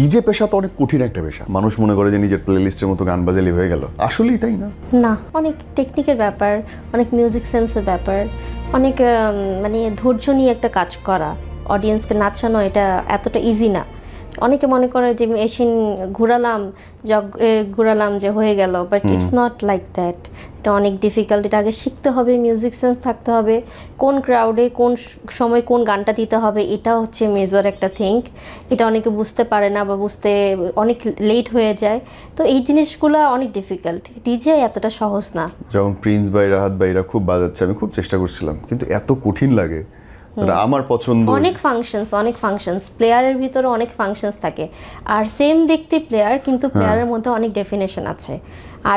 DJ পেশা তো অনেক কঠিন একটা পেশা। মানুষ মনে করে যে নিজের প্লেলিস্টের মতো গান বাজালি হয়ে গেল, আসলেই তাই না। না, অনেক টেকনিকের ব্যাপার, অনেক মিউজিক সেন্সের ব্যাপার, অনেক মানে ধৈর্য নিয়ে একটা কাজ করা, অডিয়েন্সকে নাচানো, এটা এতটা ইজি না। অনেকে মনে করে যে মেশিন ঘুরালাম যে হয়ে গেল, but it's not like that. এটা অনেক ডিফিকাল্ট। এটা আগে শিখতে হবে, মিউজিক সেন্স থাকতে হবে, কোন ক্রাউডে কোন সময় কোন গানটা দিতে হবে, এটা হচ্ছে মেজর একটা থিঙ্ক। এটা অনেকে বুঝতে পারে না বা বুঝতে অনেক লেট হয়ে যায়। তো এই জিনিসগুলো অনেক ডিফিকাল্ট, ডিজে এতটা সহজ না। যেমন প্রিন্স ভাই, রাহাত ভাইরা খুব বাজাচ্ছে, আমি খুব চেষ্টা করছিলাম, কিন্তু এত কঠিন লাগে। আমার পছন্দ অনেক ফাংশনস প্লেয়ারের ভিতরে অনেক ফাংশনস থাকে, আর সেম দেখতে প্লেয়ার, কিন্তু প্লেয়ারের মধ্যে অনেক ডেফিনেশন আছে।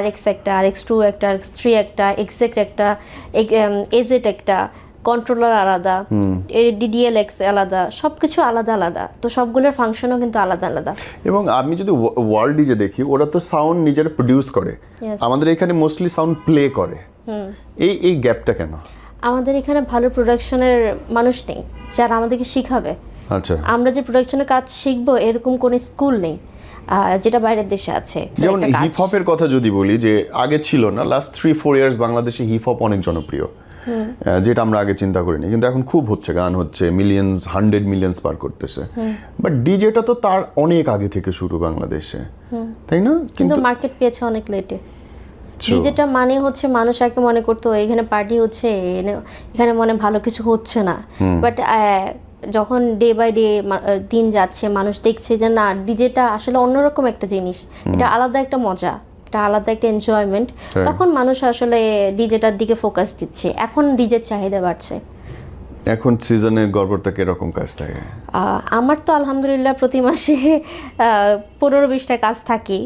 RX একটা, RX2 একটা, RX3 একটা, এক্সেক্ট একটা, এজেট একটা, কন্ট্রোলার আলাদা, DDLX আলাদা, সব কিছু আলাদা আলাদা। তো সবগুলোর ফাংশনও কিন্তু আলাদা আলাদা। এবং আমি যদি ওয়ার্ল্ড ডিজে দেখি, ওরা তো সাউন্ড নিজেরা প্রডিউস করে, আমাদের এখানে মোস্টলি সাউন্ড প্লে করে। এই গ্যাপটা কেন? আমাদের এখানে ভালো প্রোডাকশনের মানুষ নেই যারা আমাদেরকে শিখাবে। আচ্ছা, আমরা যে প্রোডাকশনের কাজ শিখবো এরকম কোনো স্কুল নেই, যেটা বাইরের দেশে আছে। যেমন হিপ হপের কথা যদি বলি, যে আগে ছিল না, লাস্ট 3-4 ইয়ার্স বাংলাদেশে হিপ হপ অনেক জনপ্রিয়, যেটা আমরা আগে চিন্তা করিনি, কিন্তু এখন খুব হচ্ছে, গান হচ্ছে, মিলিয়ন্স, 100 মিলিয়ন্স পার করতেছে। বাট ডিজেটা তো তার অনেক আগে থেকে শুরু বাংলাদেশে, তাই না? কিন্তু মার্কেট পেয়েছে অনেক লেটে। ডিজেটা মানে হচ্ছে, মানুষ আগে মনে করতো এখানে পার্টি হচ্ছে, এখানে মনে ভালো কিছু হচ্ছে না, বাট যখন ডে বাই ডে দিন যাচ্ছে, মানুষ দেখছে যে না, ডিজেটা আসলে অন্যরকম একটা জিনিস, এটা আলাদা একটা মজা, এটা আলাদা একটা এনজয়মেন্ট। তখন মানুষ আসলে ডিজেটার দিকে ফোকাস দিচ্ছে। এখন ডিজের চাহিদা বাড়ছে। এখন সিজনে গড়বড়টা কিরকম কাজ থাকে? আমার তো আলহামদুলিল্লাহ প্রতি মাসে 15-20টা কাজ থাকেই।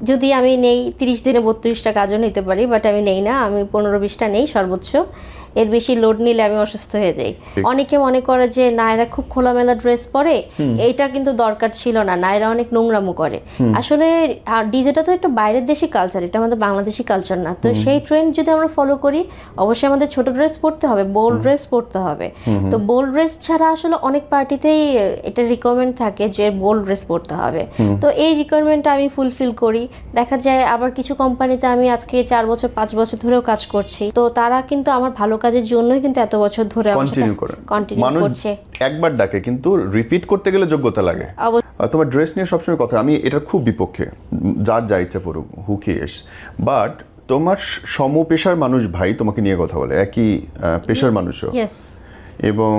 যদি আমি নেই 30 দিনে 32টা কাজও নিতে পারি, বাট আমি নেই না, আমি 15-20টা নেই সর্বোচ্চ। এর বেশি লোড নিলে আমি অসুস্থ হয়ে যাই। অনেকে মনে করে যে নায়রা খুব খোলামেলা ড্রেস পরে, এইটা কিন্তু দরকার ছিল না, নায়রা অনেক নোংরামো করে। আসলে ডিজেটা তো একটা বাইরের দেশি কালচার, এটা আমাদের বাংলাদেশি কালচার না। তো সেই ট্রেন্ড যদি আমরা ফলো করি, অবশ্যই আমাদের ছোট ড্রেস পরতে হবে, বোল্ড ড্রেস পরতে হবে। তো বোল্ড ড্রেস ছাড়া আসলে অনেক পার্টিতেই এটা রিকোয়ারমেন্ট থাকে যে বোল্ড ড্রেস পরতে হবে। তো এই রিকোয়ারমেন্টটা আমি ফুলফিল করি। দেখা যায় আবার কিছু কোম্পানিতে আমি আজকে 4 বছর 5 বছর ধরেও কাজ করছি, তো তারা কিন্তু আমার ভালো কাজের জন্যই কিন্তু এত বছর ধরে কন্টিনিউ করছে। একবার ডাকে, কিন্তু রিপিট করতে গেলে যোগ্যতা লাগে। তোমার ড্রেস নিয়ে সবসময় কথা, আমি এটার খুব বিপক্ষে, যার যা ইচ্ছা পড়ুক, হু কেয়ার্স। বাট তোমার সমপেশার মানুষ ভাই তোমাকে নিয়ে কথা বলে, একই পেশার মানুষও, এবং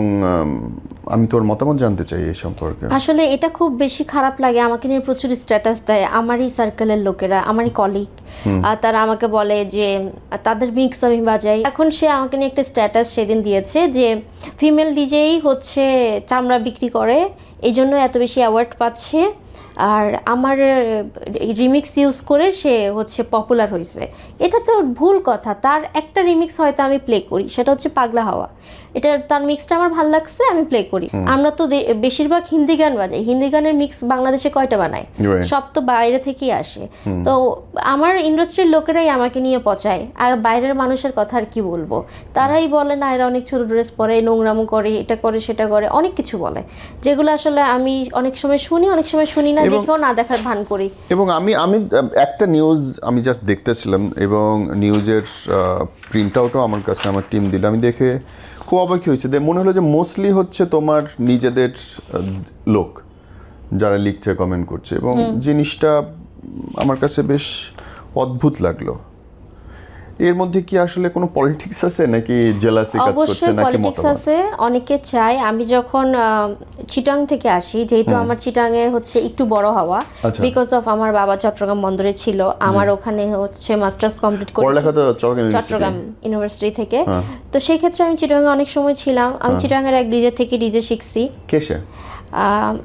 আমি তোর মতামত জানতে চাই এই সম্পর্কে। আসলে এটা খুব বেশি খারাপ লাগে, আমাকে নিয়ে প্রচুর স্ট্যাটাস দেয় আমারই সার্কেলের লোকেরা, আমারই কলিগ, আর তারা আমাকে বলে যে তাদের মিক্স আমি বাজাই। এখন সে আমাকে নিয়ে একটা স্ট্যাটাস সেদিন দিয়েছে যে ফিমেল ডিজেই হচ্ছে চামড়া বিক্রি করে, এই জন্য এত বেশি অ্যাওয়ার্ড পাচ্ছে, আর আমার রিমিক্স ইউজ করে সে হচ্ছে পপুলার হয়েছে। এটা তো ভুল কথা। তার একটা রিমিক্স হয়তো আমি প্লে করি, সেটা হচ্ছে পাগলা হাওয়া, এটা তার মিক্সটা আমার ভালো লাগছে, আমি প্লে করি। আমরা তো বেশিরভাগ হিন্দি গান বাজাই, হিন্দি গানের মিক্স বাংলাদেশে কয়টা বানায়? সব তো বাইরে থেকেই আসে। তো আমার ইন্ডাস্ট্রির লোকেরাই আমাকে নিয়ে পচায়, আর বাইরের মানুষের কথা আর কি বলবো। তারাই বলে না এরা অনেক ছোট ড্রেস পরে, নোংরামো করে, এটা করে সেটা করে, অনেক কিছু বলে, যেগুলো আসলে আমি অনেক সময় শুনি, অনেক সময় শুনি না, দেখেও না দেখার ভান করি। এবং আমি একটা নিউজ আমি জাস্ট দেখতেছিলাম, এবং নিউজের প্রিন্ট আউটও আমার কাছে আমার টিম দিল, আমি দেখে খুব অবাক হয়েছে। মনে হলো যে মোস্টলি হচ্ছে তোমার নিজেদের লোক যারা লিখতে কমেন্ট করছে, এবং জিনিসটা আমার কাছে বেশ অদ্ভুত লাগলো। এর মধ্যে কি আসলে কোনো পলিটিক্স আছে নাকি জেলাসি কাজ করছে নাকি পলিটিক্স আছে? অনেকে চায়, আমি যখন চিটাং থেকে আসি, যেহেতু আমার চিটাংয়ে হচ্ছে একটু বড় হওয়া, বিকজ অফ আমার বাবা চট্টগ্রাম বন্দরে ছিল, আমার ওখানে হচ্ছে মাস্টার্স কমপ্লিট করেছি চট্টগ্রাম ইউনিভার্সিটি থেকে। তো সেই ক্ষেত্রে আমি চিটাংয়ে অনেক সময় ছিলাম। আমি চিটাংয়ের এক ডিজে থেকে ডিজে শিখছি।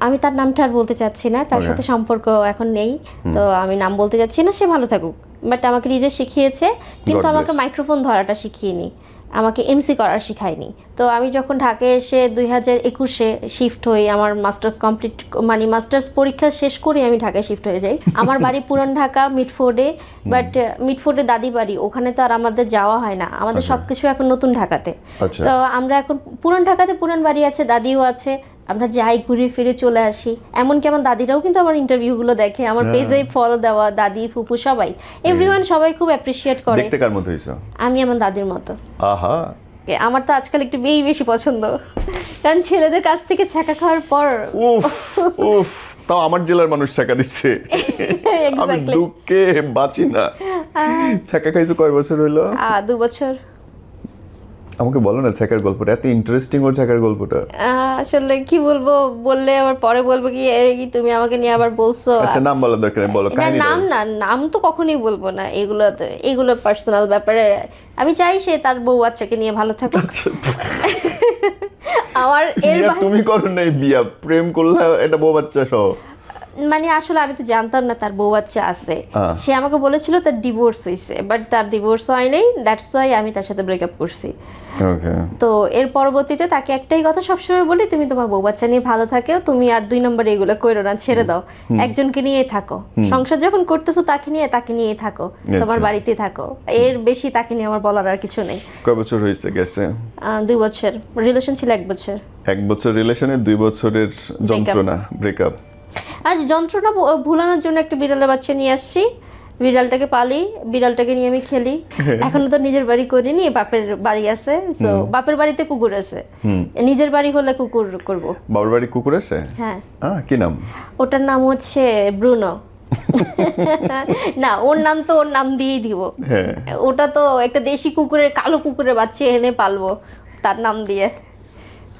আমি তার নামটা আর বলতে চাচ্ছি না, তার সাথে সম্পর্ক এখন নেই, তো আমি নাম বলতে চাচ্ছি না, সে ভালো থাকুক। বাট আমাকে ডিজে শিখিয়েছে, কিন্তু আমাকে মাইক্রোফোন ধরাটা শিখিয়েনি, আমাকে এমসি করার শিখায়নি। তো আমি যখন ঢাকায় এসে 2021-এ শিফট হই, আমার মাস্টার্স কমপ্লিট, মানে মাস্টার্স পরীক্ষা শেষ করে আমি ঢাকায় শিফট হয়ে যাই। আমার বাড়ি পুরান ঢাকা মিডফোর্ডে, বাট মিডফোর্ডে দাদি বাড়ি, ওখানে তো আর আমাদের যাওয়া হয় না, আমাদের সব কিছু এখন নতুন ঢাকাতে। তো আমরা এখন পুরান ঢাকাতে পুরান বাড়ি আছে, দাদিও আছে, আমরা যাই ঘুরে ফিরে চলে আসি। এমনকি আমার দাদিরাও কিন্তু আমার ইন্টারভিউগুলো দেখে, আমার পেজে ফলো দেওয়া দাদি ফুপু সবাই, এভরিওয়ান সবাই খুব অ্যাপ্রিসিয়েট করে। দেখতে কার মতো হইছো? আমি আমার দাদির মতো। আহা, আমার তো আজকাল একটু মেয়েই বেশি পছন্দ, কারণ ছেলেদের কাছ থেকে ছ্যাঁকা খাওয়ার পর উফ উফ, তাও আমার জেলার মানুষ ছ্যাঁকা দিচ্ছে, আমি এক্স্যাক্টলি দুঃখে বাঁচি না। ছ্যাঁকা খাইছো কয় বছর হইলো? 2 বছর। আমাকে বলো না ছ্যাঁকার গল্পটা, এত ইন্টারেস্টিং ওর ছ্যাঁকার গল্পটা। আসলে কি বলবো, বললে আবার পরে বলবো কি এই তুমি আমাকে নিয়ে আবার বলছো। আচ্ছা, নাম বলার দরকার নেই, বলো না কাহিনী। নাম তো কখনোই বলবো না, এগুলো পার্সোনাল ব্যাপারে। আমি চাই সে তার বউ বাচ্চাকে নিয়ে ভালো থাকুক। আমার তুমি করো নাই বিয়া, প্রেম করলে এটা বউ বাচ্চা সহ? মানে আসলে আমি তো জানতাম না তার বউ বাচ্চা আছে। সে আমাকে বলেছিল তার ডিভোর্স হয়েছে, বাট তার ডিভোর্স হয় নাই, দ্যাটস ওয়াই আমি তার সাথে ব্রেকআপ করছি। তো এর পরবর্তীতে তাকে একটাই কথা সবসময় বলি, তুমি তোমার বউ বাচ্চা নিয়ে ভালো থাকো, তুমি আর 2 নম্বরে এগুলো কইরো না, ছেড়ে দাও, একজনকে নিয়েই থাকো, সংসার যখন করতেছো তাকে নিয়েই থাকো, তোমার বাড়িতে থাকো, এর বেশি তাকে নিয়ে আমার বলার আর কিছু নেই। কয় বছর হয়েছে গেছে? 2 বছর রিলেশন ছিল। 1 বছর। 1 বছর রিলেশনে 2 বছরের যন্ত্রণা, ব্রেকআপ। আজ যন্ত্রণা ভুলানোর জন্য একটা বিড়ালের বাচ্চা নিয়ে আসছি, বিড়ালটাকে পালি, বিড়ালটাকে নিয়ে আমি খেলি। এখনো তো নিজের বাড়ি করিনি, বাপের বাড়ি আছে, সো বাপের বাড়িতে কুকুর আছে, নিজের বাড়ি হলে কুকুর করব। বাপের বাড়ি কুকুর আছে? হ্যাঁ। কি নাম? ওটার নাম হচ্ছে ব্রুনো। না, ওর নাম তো ওর নাম দিয়েই দিব। ওটা তো একটা দেশি কুকুরের, কালো কুকুরের বাচ্চা এনে পালবো তার নাম দিয়ে।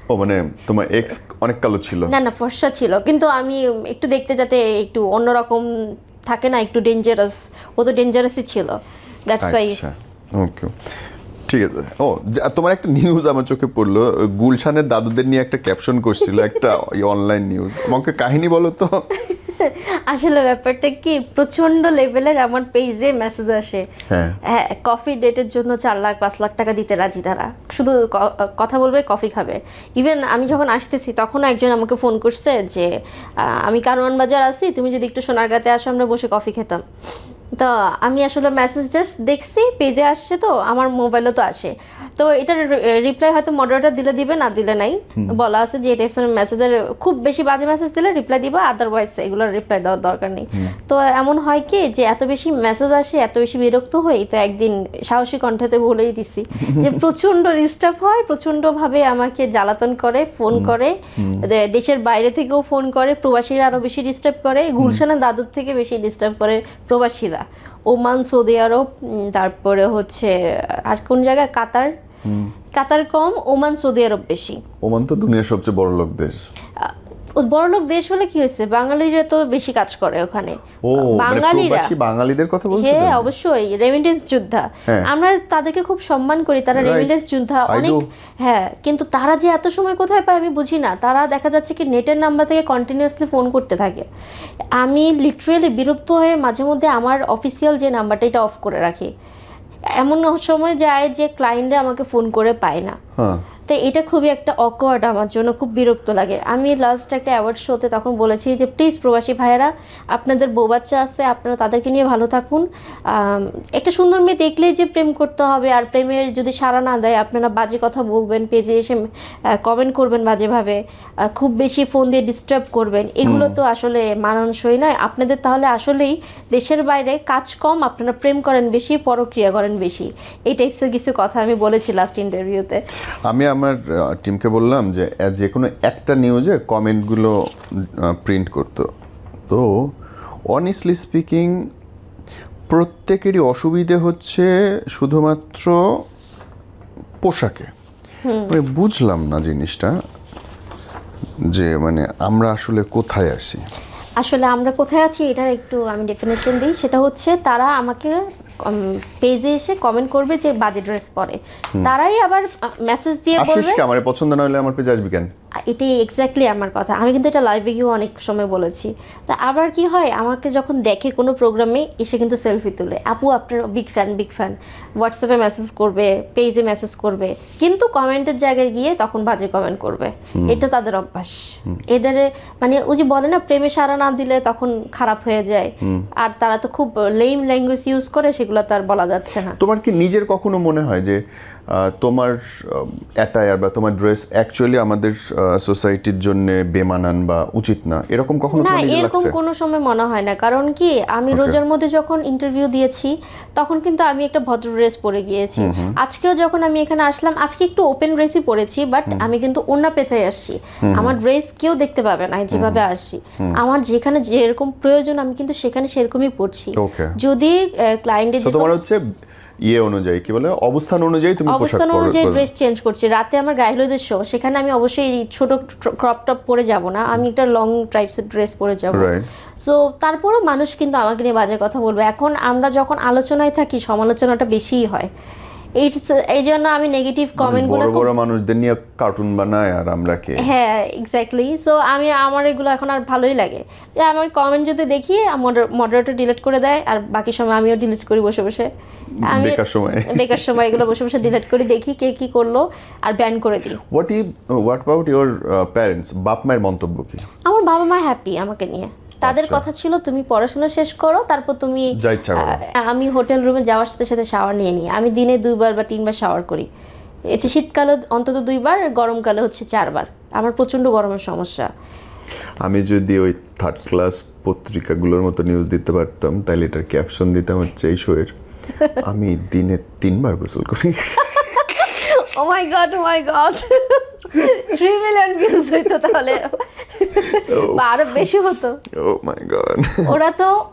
ও মানে তোমার এক্স অনেক কালো ছিল? না ফর্সা ছিল, কিন্তু আমি একটু দেখতে যাতে একটু অন্যরকম থাকে না, একটু ডেঞ্জারাস, ও তো ডেঞ্জারাসই ছিল, দ্যাটস ওয়াই। আচ্ছা, ওকে, ঠিক আছে। তোমার একটা নিউজ আমার চোখে পড়লো, গুলশানের দাদুদের নিয়ে একটা ক্যাপশন করছিল একটা অনলাইন নিউজ, আমাকে কাহিনী বলো তো। আসলে ব্যাপারটা কি, প্রচন্ড লেভেলের আমার পেজে মেসেজ আসে, হ্যাঁ কফি ডেটের জন্য 4 লাখ 5 লাখ টাকা দিতে রাজি তারা, শুধু কথা বলবে, কফি খাবে। ইভেন আমি যখন আসতেছি তখন একজন আমাকে ফোন করছে যে আমি কারওয়ান বাজার আছি, তুমি যদি একটু সোনারগাঁতে আসো আমরা বসে কফি খেতাম। তো আমি আসলে মেসেজ জাস্ট দেখছি, পেজে আসছে তো আমার মোবাইলে তো আসে, তো এটার রিপ্লাই হয়তো মডারেটর দিলে দিবে, না দিলে নাই, বলা আছে যে এই টাইপসের মেসেজের খুব বেশি বাজে মেসেজ দিলে রিপ্লাই দিবা, আদারওয়াইজ এগুলোর রিপ্লাই দেওয়ার দরকার নেই। তো এমন হয় কি যে এত বেশি মেসেজ আসে, এত বেশি বিরক্ত হই, তো একদিন সাহসী কণ্ঠেতে বলেই দিছি যে প্রচণ্ড ডিস্টার্ব হয়, প্রচণ্ডভাবে আমাকে জ্বালাতন করে, ফোন করে, দেশের বাইরে থেকেও ফোন করে, প্রবাসীরা আরও বেশি ডিস্টার্ব করে, গুলশানের দাদুর থেকে বেশি ডিস্টার্ব করে প্রবাসীরা, ওমান, সৌদি আরব, তারপরে হচ্ছে আর কোন জায়গায়, কাতার কম, ওমান সৌদি আরব বেশি। ওমান তো দুনিয়ার সবচেয়ে বড় লোক দেশ। বড়লোক দেশ হলে কি হয়েছে, বাঙালিরা তো বেশি কাজ করে ওখানে। বাঙালিদের কথা বলছো? হ্যাঁ অবশ্যই, রেমিটেন্স যোদ্ধা, আমরা তাদেরকে খুব সম্মান করি, তারা রেমিটেন্স যোদ্ধা অনেক। হ্যাঁ, কিন্তু তারা যে এত সময় কোথায় পায় আমি বুঝি না, তারা দেখা যাচ্ছে কি নেটের নাম্বার থেকে কন্টিনিউয়াসলি ফোন করতে থাকে। আমি লিটারেলি বিরক্ত হয়ে মাঝে মধ্যে আমার অফিসিয়াল যে নাম্বারটা এটা অফ করে রাখি, এমন সময় যায় যে ক্লায়েন্টরা আমাকে ফোন করে পায় না। তো এটা খুবই একটা অকওয়ার্ড, আমার জন্য খুব বিরক্ত লাগে। আমি লাস্ট একটা অ্যাওয়ার্ড শোতে তখন বলেছি যে প্লিজ প্রবাসী ভাইয়েরা, আপনাদের বউ বাচ্চা আছে, আপনারা তাদেরকে নিয়ে ভালো থাকুন। একটা সুন্দর মেয়ে দেখলেই যে প্রেম করতে হবে, আর প্রেমের যদি সাড়া না দেয় আপনারা বাজে কথা বলবেন, পেজে এসে কমেন্ট করবেন বাজেভাবে, খুব বেশি ফোন দিয়ে ডিস্টার্ব করবেন, এগুলো তো আসলে মানানসই নয় আপনাদের। তাহলে আসলেই দেশের বাইরে কাজ কম, আপনারা প্রেম করেন বেশি, পরক্রিয়া করেন বেশি, এই টাইপসের কিছু কথা আমি বলেছি লাস্ট ইন্টারভিউতে। আমি আমার টিমকে বললাম যে কোনো একটা নিউজের কমেন্টগুলো প্রিন্ট করতো। তো অনেস্টলি স্পিকিং প্রত্যেকেরই অসুবিধে হচ্ছে শুধুমাত্র পোশাকে। মানে বুঝলাম না জিনিসটা, যে মানে আমরা আসলে কোথায় আছি। আসলে আমরা কোথায় আছি এটার একটু আমি ডেফিনেশন দিই, সেটা হচ্ছে তারা আমাকে পেজে এসে কমেন্ট করবে যে বাজে ড্রেস পরে, তারাই আবার মেসেজ দিয়ে বলবে আমার পছন্দ না হলে আমার পেজে আসবি কেন। এটাই এক্স্যাক্টলি আমার কথা, আমি কিন্তু এটা লাইভে গিয়েও অনেক সময় বলেছি। তা আবার কি হয়, আমাকে যখন দেখে কোনো প্রোগ্রামে এসে কিন্তু সেলফি তুলে, আপু আপনার বিগ ফ্যান, হোয়াটসঅ্যাপে মেসেজ করবে, পেজে মেসেজ করবে, কিন্তু কমেন্টের জায়গায় গিয়ে তখন বাজে কমেন্ট করবে। এটা তাদের অভ্যাস। এদের মানে ওই যে বলে না, প্রেমে সাড়া না দিলে তখন খারাপ হয়ে যায়, আর তারা তো খুব লেম ল্যাঙ্গুয়েজ ইউজ করে, সেগুলো তার বলা যাচ্ছে না। তোমার কি নিজের কখনো মনে হয় যে তোমার অ্যাটায়ার বা তোমার ড্রেস অ্যাকচুয়ালি আমাদের সোসাইটির জন্য বেমানান বা উচিত না, এরকম কখনো না তোমার নিজে এরকম লাগছে? কোনো সময় মনে হয় না, কারণ কি আমি রোজার মধ্যে যখন ইন্টারভিউ দিয়েছি তখন কিন্তু আমি একটা ভদ্র ড্রেস পরে গিয়েছি। আজকেও যখন আমি এখানে আসলাম, আজকে একটু ওপেন ড্রেসই পরেছি, বাট আমি কিন্তু ওড়না পেঁচাই আসছি। আমার ড্রেস কেউ দেখতে পাবে না যেভাবে আসছি। আমার যেখানে যেরকম প্রয়োজন আমি কিন্তু সেখানে সেরকমই পড়ছি। ওকে, যদি ক্লায়েন্টে তো তোমার হচ্ছে ইয়ে অনুযায়ী কি বলে অবস্থান অনুযায়ী তুমি পোশাক অবস্থান অনুযায়ী ড্রেস চেঞ্জ করছি। রাতে আমার গায়ে হলুদের শো, সেখানে আমি অবশ্যই ছোট ক্রপ টপ পরে যাব না, আমি একটা লং টাইপসের ড্রেস পরে যাব। রাইট। সো তারপরও মানুষ কিন্তু আমাকে নিয়ে বাজে কথা বলবে। এখন আমরা যখন আলোচনায় থাকি সমালোচনাটা বেশিই হয়, এই জন্য আমি নেগেটিভ কমেন্টগুলো বড় বড় মানুষদের নিয়ে কার্টুন বানায় আর আমরা কে? হ্যাঁ এক্স্যাক্টলি। সো আমার এগুলো এখন আর ভালোই লাগে যে আমার কমেন্ট যদি দেখি মডারেটর ডিলিট করে দেয়, আর বাকি সময় আমিও ডিলিট করি বসে বসে। আমি বেকার সময় এগুলো বসে বসে ডিলিট করি, দেখি কে কি করলো আর ব্যান করে দিই। What about your parents? বাপ মায়ের মন্তব্য কি? আমার বাবা মা হ্যাপি আমাকে নিয়ে। তাদের কথা ছিল তুমি পড়াশোনা শেষ করো, তারপর তুমি যা ইচ্ছা করো। আমি হোটেল রুমে যাওয়ার সাথে সাথে শাওয়ার নিয়ে নিই। আমি দিনে 2 বার বা 3 বার শাওয়ার করি। এটা শীতকালে অন্তত 2 বার, গরমকালে হচ্ছে 4 বার। আমার প্রচন্ড গরমের সমস্যা। আমি যদি ওই থার্ড ক্লাস পত্রিকাগুলোর মতো নিউজ দিতে পারতাম তাহলে এটার ক্যাপশন দিতাম হচ্ছে এই শোয়ের আমি দিনে 3 বার গোসল করি। ও মাই গড 3 মিলিয়ন ভিউজ হইতো তাহলে, বা আরো বেশি হতো। ও মাই গড।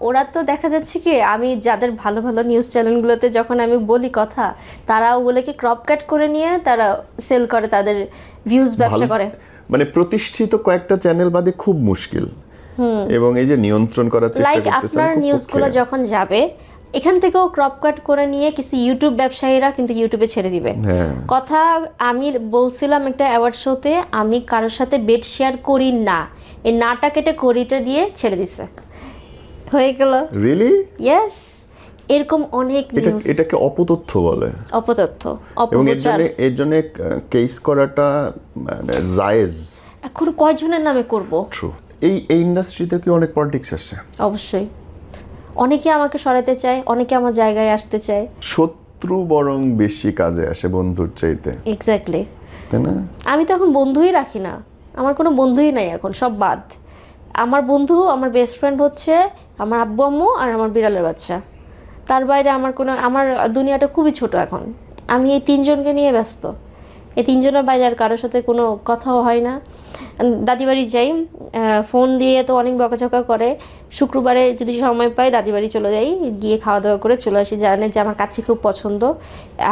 ওরা তো দেখা যাচ্ছে কি, আমি যাদের ভালো ভালো নিউজ চ্যানেলগুলোতে যখন আমি বলি কথা, তারা ওগুলোকে ক্রপ কাট করে নিয়ে তারা সেল করে, তাদের ভিউজ ব্যবসা করে। মানে প্রতিষ্ঠিত কয়েকটা চ্যানেল বাদে খুব মুশকিল, এবং এই যে নিয়ন্ত্রণ করার চেষ্টা লাইক করতেছেন আপনার নিউজগুলো যখন যাবে এখান থেকেও ক্রপ কাট করে নিয়ে কিছু ইউটিউব ব্যবসায়ীরা কিন্তু ইউটিউবে ছেড়ে দিবে। কথা আমি বলছিলাম একটা অ্যাওয়ার্ড শোতে, আমি কারোর সাথে বেড শেয়ার করি না, এই নাটা কেটে করিটা দিয়ে ছেড়ে দিছে, হয়ে গেল। রিয়েলি? ইয়েস, এরকম অনেক নিউজ। এটাকে অপতথ্য বলে, অপতথ্য, এবং অপপ্রচার। এর জন্য কেস করাটা মানে জায়েজ। এখন কয়জনের নামে করব? ট্রু। এই ইন্ডাস্ট্রিতে কি অনেক পলিটিক্স আসে? অবশ্যই, অনেকে আমাকে সরাতে চায়, অনেকে আমার জায়গায় আসতে চায়। শত্রু বরং বেশি কাজে আসে বন্ধুর চাইতে, এক্স্যাক্টলি, তাই না? আমি তো এখন বন্ধুই রাখি না, আমার কোনো বন্ধুই নাই এখন, সব বাদ। আমার বন্ধু, আমার বেস্ট ফ্রেন্ড হচ্ছে আমার আব্বু আম্মু আর আমার বিড়ালের বাচ্চা। তার বাইরে আমার দুনিয়াটা খুবই ছোট এখন। আমি এই 3 জনকে নিয়ে ব্যস্ত। এই 3 জনের বাইরে আর কারোর সাথে কোনো কথাও হয় না। দাদি বাড়ি যাই, ফোন দিয়ে তো অনেক বকাঝকা করে। শুক্রবারে যদি সময় পাই দাদি বাড়ি চলে যাই, গিয়ে খাওয়া দাওয়া করে চলে আসি। জানে যে আমার কাচ্চি খুব পছন্দ,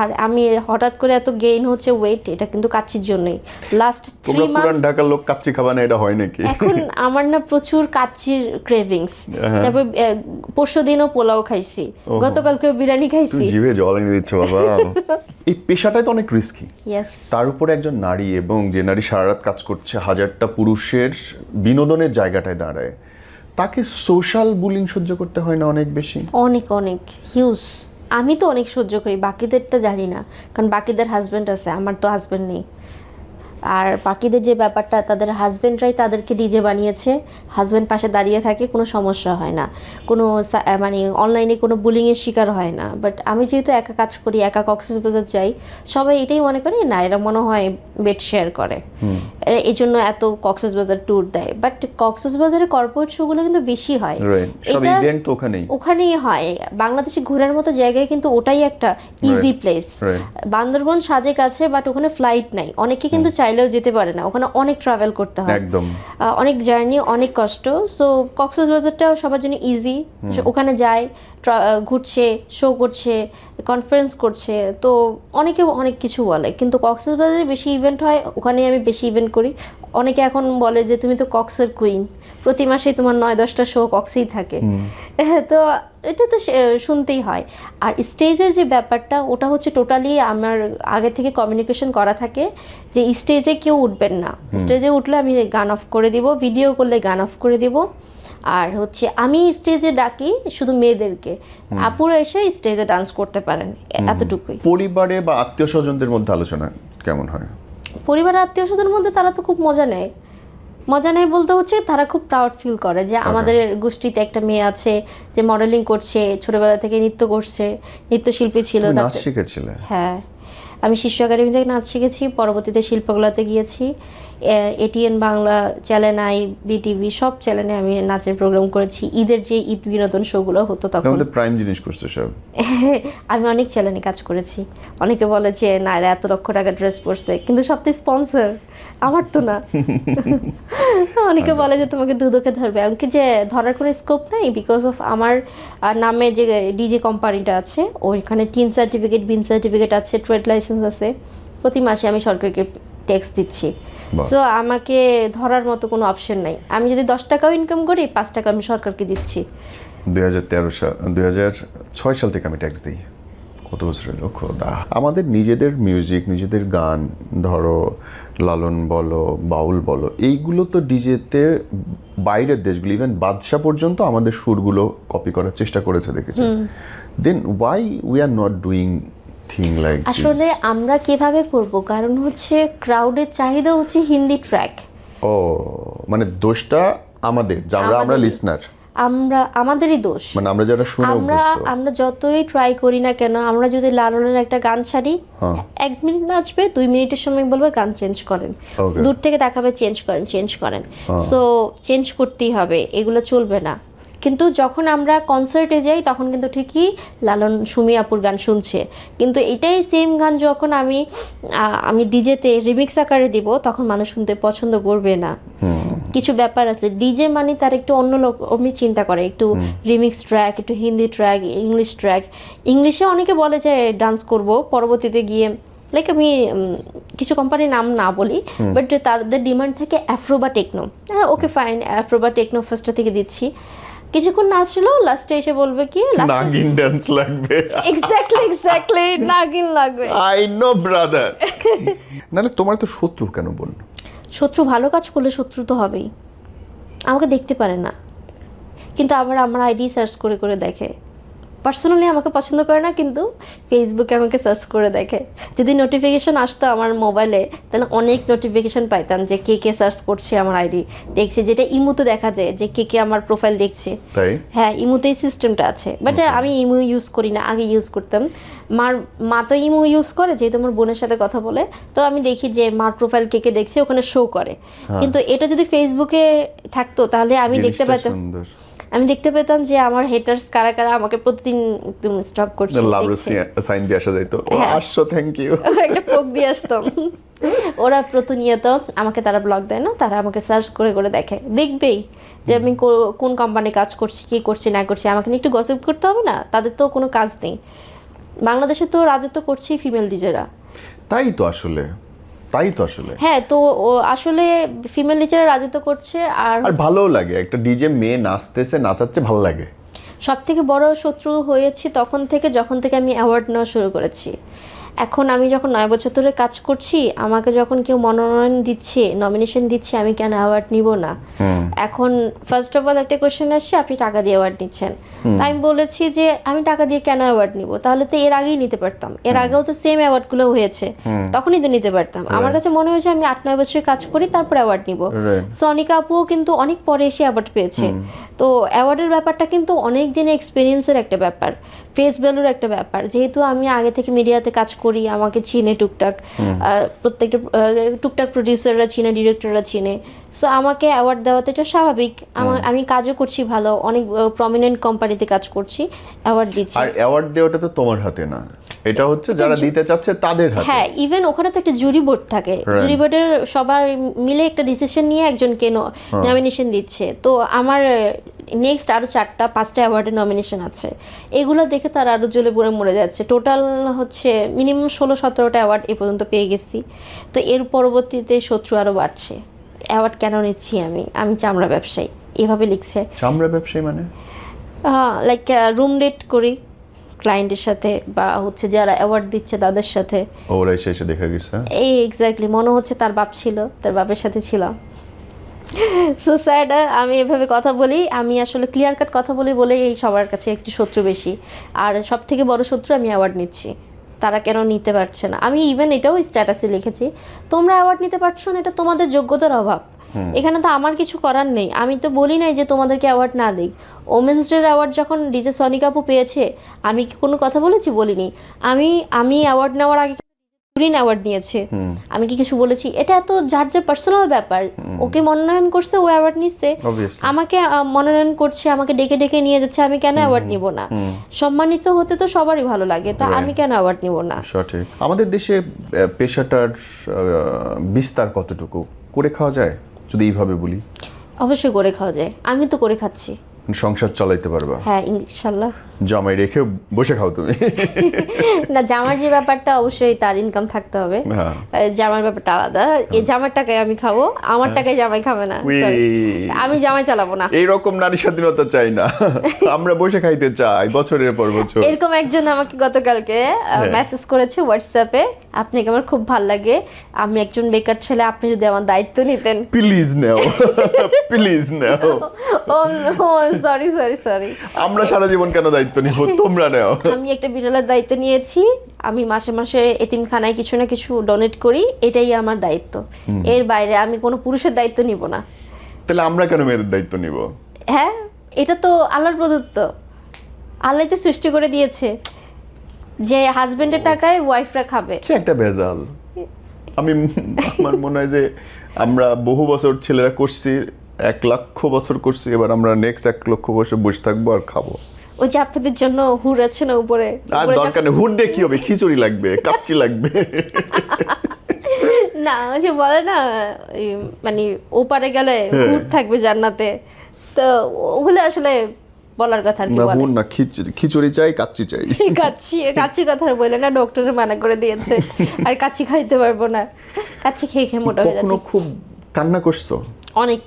আর আমি হঠাৎ করে এত গেইন হচ্ছে ওয়েট, এটা কিন্তু কাচ্চির জন্যই। লাস্ট 3 মাস পুরান ঢাকার লোক কাচ্চি খাবা না, এটা হয় নাকি? এখন আমার না প্রচুর কাচ্চির ক্রেভিংস। তারপর পরশু দিনও পোলাও খাইছি, গতকালকেও বিরিয়ানি খাইছি। জিভে জল এনে দিচ্ছ বাবা। এই পেশাটাই তো অনেক রিস্কি। ইয়েস, তার উপরে একজন নারী, এবং যে নারী সারা রাত কাজ করছে, হাজারটা পুরুষের বিনোদনের জায়গাটায় দাঁড়ায়, তাকে সোশ্যাল বুলিং সহ্য করতে হয় না অনেক বেশি? অনেক হিউজ। আমি তো অনেক সহ্য করি, বাকিদেরটা জানি না, কারণ বাকিদের হাজব্যান্ড আছে, আমার তো হাজব্যান্ড নেই। আর বাকিদের যে ব্যাপারটা, তাদের হাজব্যান্ডরাই তাদেরকে ডিজে বানিয়েছে, হাজব্যান্ড পাশে দাঁড়িয়ে থাকে, কোনো সমস্যা হয় না, কোনো মানে অনলাইনে কোনো বুলিংয়ের শিকার হয় না। বাট আমি যেহেতু একা কাজ করি, একা কক্সবাজার যাই, সবাই এটাই মনে করে না এরা মনে হয় বেড শেয়ার করে, এই জন্য এত কক্সবাজার ট্যুর দেয়। বাট কক্সবাজারের কর্পোরেট শোগুলো কিন্তু বেশি হয়, ওখানেই হয়। বাংলাদেশে ঘোরার মতো জায়গায় কিন্তু ওটাই একটা ইজি প্লেস। বান্দরবন সাজেক আছে, বাট ওখানে ফ্লাইট নাই, অনেকে কিন্তু চাইলেও যেতে পারে না, ওখানে অনেক ট্রাভেল করতে হয়, অনেক জার্নি, অনেক কষ্ট। সো কক্সবাজারটাও সবার জন্য ইজি, ওখানে যায়, ঘুরছে, শো করছে, কনফারেন্স করছে, তো অনেকে অনেক কিছু বলে। কিন্তু কক্সবাজারে বেশি ইভেন্ট হয়, ওখানে আমি বেশি ইভেন্ট করি। অনেকে এখন বলে যে তুমি তো কক্সের কুইন, প্রতি মাসেই তোমার 9-10টা শো কক্সেই থাকে। তো এটা তো শুনতেই হয়। আর স্টেজের যে ব্যাপারটা, ওটা হচ্ছে টোটালি আমার আগে থেকে কমিউনিকেশন করা থাকে যে স্টেজে কেউ উঠবেন না, স্টেজে উঠলে আমি গান অফ করে দিব, ভিডিও করলে গান অফ করে দিব। আর হচ্ছে আমি স্টেজে ডাকি শুধু মেয়েদেরকে, আপুরা এসে স্টেজে ডান্স করতে পারেন, এতটুকুই। পরিবারে বা আত্মীয় স্বজনদের মধ্যে আলোচনা কেমন হয়? পরিবার আত্মীয় স্বজনের মধ্যে তারা তো খুব মজা নেয় বলতে হচ্ছে তারা খুব প্রাউড ফিল করে যে আমাদের গোষ্ঠীতে একটা মেয়ে আছে যে মডেলিং করছে, ছোটবেলা থেকে নৃত্য করছে, নৃত্যশিল্পী ছিল। নাচ শিখেছিলে? হ্যাঁ, আমি শিশু একাডেমি থেকে নাচ শিখেছি, পরবর্তীতে শিল্পকলাতে গিয়েছি, ATN Bangla, channel I, BTV সব চ্যানেলে আমি নাচের প্রোগ্রাম করেছি। ঈদের যে ঈদ বিনোদন শোগুলো হতো তখন তোমাদের প্রাইম জিনিস করছো সব। আমি অনেক চ্যানেলে কাজ করেছি। অনেকে বলে যে না এরা এত লক্ষ টাকা ড্রেস পরছে, কিন্তু সব তো স্পন্সর, আমার তো না। অনেকে বলে যে তোমাকে দুদকে ধরবে, এমনকি যে ধরার কোনো স্কোপ নাই, বিকজ অফ আমার নামে যে ডিজে কোম্পানিটা আছে ওইখানে টিন সার্টিফিকেট, বিন সার্টিফিকেট আছে, ট্রেড লাইসেন্স আছে, প্রতি মাসে আমি সরকারকে ট্যাক্স দিচ্ছি। সো আমাকে ধরার মতো কোনো অপশন নাই। আমি যদি 10 টাকাও ইনকাম করি, 5 টাকা আমি সরকারকে দিচ্ছি। 2006 সাল থেকে আমি ট্যাক্স দিই। কত বছর হলো খোদা। আমাদের নিজেদের মিউজিক, নিজেদের গান, ধরো লালন বলো, বাউল বলো, এইগুলো তো ডিজেতে বাইরের দেশগুলো, ইভেন বাদশা পর্যন্ত আমাদের সুরগুলো কপি করার চেষ্টা করেছে, দেখেছি। Then why we are not doing thing like? আসলে আমরা কিভাবে করব, কারণ হচ্ছে ক্রাউডের চাহিদা হচ্ছে হিন্দি ট্র্যাক। ও মানে দোষটা আমাদের, যারা আমরা লিসনার, আমাদেরই দোষ। মানে আমরা যারা শুনে অভ্যস্ত। আমরা যতই ট্রাই করি না কেন, আমরা যদি লালনের একটা গান ছাড়ি, 1 মিনিট নাচবে, 2 মিনিটের সময় বলবে গান চেঞ্জ করেন, দূর থেকে দেখাবে চেঞ্জ করেন। সো চেঞ্জ করতেই হবে, এগুলো চলবে না। কিন্তু যখন আমরা কনসার্টে যাই তখন কিন্তু ঠিকই লালন সুমি আপুর গান শুনছে, কিন্তু এটাই সেম গান যখন আমি ডিজেতে রিমিক্স আকারে দিব, তখন মানুষ শুনতে পছন্দ করবে না। কিছু ব্যাপার আছে, ডিজে মানে তার একটু অন্য আমি চিন্তা করে, একটু রিমিক্স ট্র্যাক, একটু হিন্দি ট্র্যাক, ইংলিশ ট্র্যাক। ইংলিশে অনেকে বলে যে ডান্স করব, পরবর্তীতে গিয়ে লাইক আমি কিছু কোম্পানির নাম না বলি, বাট তাদের ডিমান্ড থাকে অ্যাফ্রো বা টেকনো। হ্যাঁ, ওকে ফাইন, অ্যাফ্রো বা টেকনো ফার্স্টে থেকে দিচ্ছি, কিছুক্ষণ নাচলো, লাস্টে এসে বলবে কি নাগিন ডান্স লাগবে। এক্স্যাক্টলি নাগিন লাগবে। I know brother. নালে তোমার তো শত্রু কেন বল? শত্রু ভালো কাজ করলে শত্রু তো হবেই। আমাকে দেখতে পারে না, কিন্তু আবার আমার আইডি সার্চ করে করে দেখে। পার্সোনালি আমাকে পছন্দ করে না, কিন্তু ফেসবুকে আমাকে সার্চ করে দেখে। যদি নোটিফিকেশন আসতো আমার মোবাইলে, তাহলে অনেক নোটিফিকেশন পাইতাম যে কে কে সার্চ করছে আমার আইডি দেখছে, যেটা ইমুতে দেখা যায় যে কে কে আমার প্রোফাইল দেখছে। তাই? হ্যাঁ, ইমুতে এই সিস্টেমটা আছে, বাট আমি ইমু ইউজ করি না, আগে ইউজ করতাম। মা তো ইমু ইউজ করে, যেহেতু আমার বোনের সাথে কথা বলে, তো আমি দেখি যে মার প্রোফাইল কে কে দেখছে, ওখানে শো করে। কিন্তু এটা যদি ফেসবুকে থাকতো তাহলে আমি দেখতে পেতাম যে আমার হেটার্স কারা কারা আমাকে প্রতিদিন একদম স্টক করছে। সাইন দিয়ে আসা যাইতো, আসছো থ্যাংক ইউ, একটা পোক দিয়ে আসতাম। ওরা প্রতিনিয়ত আমাকে, তারা ব্লগ দেয় না, তারা আমাকে সার্চ করে করে দেখে, দেখবেই যে আমি কোন কোম্পানি কাজ করছি, কি করছি না করছি। আমাকে একটু গসিপ করতে হবে না? তাদের তো কোনো কাজ নেই। বাংলাদেশে তো রাজত্ব করছেই ফিমেল ডিজেরা। তাই তো আসলে হ্যাঁ, তো আসলে ফিমেল ডিজেরা রাজত্ব করছে। আর ভালোও লাগে, একটা ডিজে মেয়ে নাচাচ্ছে, ভালো লাগে। সব থেকে বড় শত্রু হয়েছি যখন থেকে আমি অ্যাওয়ার্ড নেওয়া শুরু করেছি। এখন আমি যখন 9 বছর ধরে কাজ করছি, আমাকে যখন কেউ মনোনয়ন দিচ্ছে, নমিনেশন দিচ্ছে, আমি কেন অ্যাওয়ার্ড নিব না? এখন ফার্স্ট অফ অল একটা কোশ্চেন আসছে, আপনি টাকা দিয়ে অ্যাওয়ার্ড নিচ্ছেন। তাই আমি বলেছি যে আমি টাকা দিয়ে কেন অ্যাওয়ার্ড নিব? তাহলে তো এর আগেই নিতে পারতাম, এর আগেও তো সেম অ্যাওয়ার্ডগুলো হয়েছে, তখনই তো নিতে পারতাম। আমার কাছে মনে হয়েছে আমি 8-9 বছর কাজ করি, তারপর অ্যাওয়ার্ড নিব। সনিকা আপুও কিন্তু অনেক পরে এসে অ্যাওয়ার্ড পেয়েছে। তো অ্যাওয়ার্ডের ব্যাপারটা কিন্তু অনেক দিনের এক্সপিরিয়েন্সের একটা ব্যাপার, ফেস ভ্যালুর একটা ব্যাপার। যেহেতু আমি আগে থেকে মিডিয়াতে কাজ করি, আমাকে চিনে প্রত্যেকটা টুকটাক প্রডিউসাররা চিনে, ডিরেক্টররা চিনে। সো আমাকে অ্যাওয়ার্ড দেওয়াতে এটা স্বাভাবিক। আমি কাজও করছি ভালো, অনেক প্রমিনেন্ট কোম্পানিতে কাজ করছি, অ্যাওয়ার্ড দিচ্ছি। আর অ্যাওয়ার্ড দেওয়াটা তো তোমার হাতে না, এটা হচ্ছে যারা দিতে চাচ্ছে তাদের হাতে। হ্যাঁ, ইভেন ওখানে তো একটা জুরি বোর্ড থাকে, জুরি বোর্ডের সবাই মিলে একটা ডিসিশন নিয়ে একজনকে নমিনেশন দিচ্ছে। তো আমার নেক্সট আরও 4-5টা অ্যাওয়ার্ডের নমিনেশন আছে, এগুলো দেখে তারা আরও জ্বলে পুড়ে মরে যাচ্ছে। টোটাল হচ্ছে মিনিমাম 16-17টা অ্যাওয়ার্ড এ পর্যন্ত পেয়ে গেছি। তো এর পরবর্তীতে শত্রু আরও বাড়ছে। অ্যাওয়ার্ড কেন নিচ্ছি আমি চামড়া ব্যবসায়ী, এভাবে লিখছে। চামড়া ব্যবসায়ী মানে লাইক রুম ডেট করি ক্লায়েন্টের সাথে, বা হচ্ছে যারা অ্যাওয়ার্ড দিচ্ছে তাদের সাথে। ওরা এসে দেখা গেছে এই এক্স্যাক্টলি মনে হচ্ছে তার বাপ ছিল, তার বাপের সাথে ছিলাম। সো স্যাড, আমি এভাবে কথা বলি, আমি আসলে ক্লিয়ার কাট কথা বলি বলে এই সবার কাছে একটু শত্রু বেশি। আর সব থেকে বড় শত্রু আমি অ্যাওয়ার্ড নিচ্ছি, তারা কেন নিতে পারছে না। আমি ইভেন এটাও স্ট্যাটাসে লিখেছি, তোমরা অ্যাওয়ার্ড নিতে পারছো না, এটা তোমাদের যোগ্যতার অভাব। এখানে তো আমার কিছু করার নেই। আমি তো বলি নাই যে তোমাদেরকে অ্যাওয়ার্ড না দিই। ওমেন্স ডের অ্যাওয়ার্ড যখন ডিজে সনিকা আপু পেয়েছে, আমি কি কোনো কথা বলেছি? বলিনি। আমি অ্যাওয়ার্ড নেওয়ার আগে গ্রিন অ্যাওয়ার্ড নিয়েছে, আমি কি কিছু বলেছি? এটা এত যার যার পার্সোনাল ব্যাপার। ওকে মনোনয়ন করছে, ও অ্যাওয়ার্ড নিচ্ছে, আমাকে মনোনয়ন করছে, আমাকে ডেকে ডেকে নিয়ে যাচ্ছে, আমি কেন অ্যাওয়ার্ড নিব না? সম্মানিত হতে তো সবারই ভালো লাগে, তো আমি কেন অ্যাওয়ার্ড নিব না? সঠিক। আমাদের দেশে পেশাটার বিস্তার কতটুকু করে খাওয়া যায় যদি এইভাবে বলি? অবশ্যই করে খাওয়া যায়, আমি তো করে খাচ্ছি। সংসার চালাইতে পারবা? হ্যাঁ, ইনশাল্লাহ। জামাই রেখে বসে খাও তুমি? না, জামার যে ব্যাপারটা অবশ্যই তার ইনকাম থাকতে হবে, জামার ব্যাপারটা আলাদা। এই জামার টাকায় আমি খাবো, আমার টাকায় জামাই খাবে না, আমি জামাই চালাবো না। এইরকম নারী স্বাধীনতা চাই না, আমরা বসে খাইতে চাই বছরের পর বছর। এরকম একজন আমাকে গতকালকে মেসেজ করেছে হোয়াটসঅ্যাপে, আপনাকে আমার খুব ভালো লাগে, আমি একজন বেকার ছেলে, আপনি যদি আমার দায়িত্ব নিতেন। প্লিজ নাও, প্লিজ নাও। ও সরি সরি সরি, আমরা সারা জীবন কেন দায়িত্ব নিব, তোমরা নাও। আমি একটা বিড়ালের দায়িত্ব নিয়েছি, আমি মাসে মাসে এতিমখানায় কিছু না কিছু ডোনেট করি, এটাই আমার দায়িত্ব। এর বাইরে আমি কোনো পুরুষের দায়িত্ব নিব না। তাহলে আমরা কেন মেয়েদের দায়িত্ব নিব? হ্যাঁ, এটা তো আল্লাহর প্রদত্ত, আল্লাহ তো সৃষ্টি করে দিয়েছে যে হাজবেন্ডের টাকায় ওয়াইফরা খাবে। কি একটা ভেজাল। আমার মনে হয় যে আমরা বহু বছর ছেলেরা করছি, 1,00,000 বছর করছি, এবার আমরা নেক্সট 1,00,000 বছর বসে থাকবো আর খাবো। ওই যে আপনাদের জন্য হুর আছে না উপরে, আর দরকার নেই হুর দিয়ে কি হবে, খিচুড়ি লাগবে, কাচ্চি লাগবে। না, ওই যে বলে না মানে ওপারে গেলে হুর থাকবে জান্নাতে, তো ওগুলো আসলে বলার কথা আর কি বলে না, খিচুড়ি চাই, কাচ্চি চাই। কাচ্চির কথা বলে না, ডক্টরে মানা করে দিয়েছে, আর কাচ্চি খাইতে পারবো না, কাচ্চি খেয়ে খেয়ে মোটা হয়ে যাচ্ছে। কখনো খুব কান্না করছো? অনেক।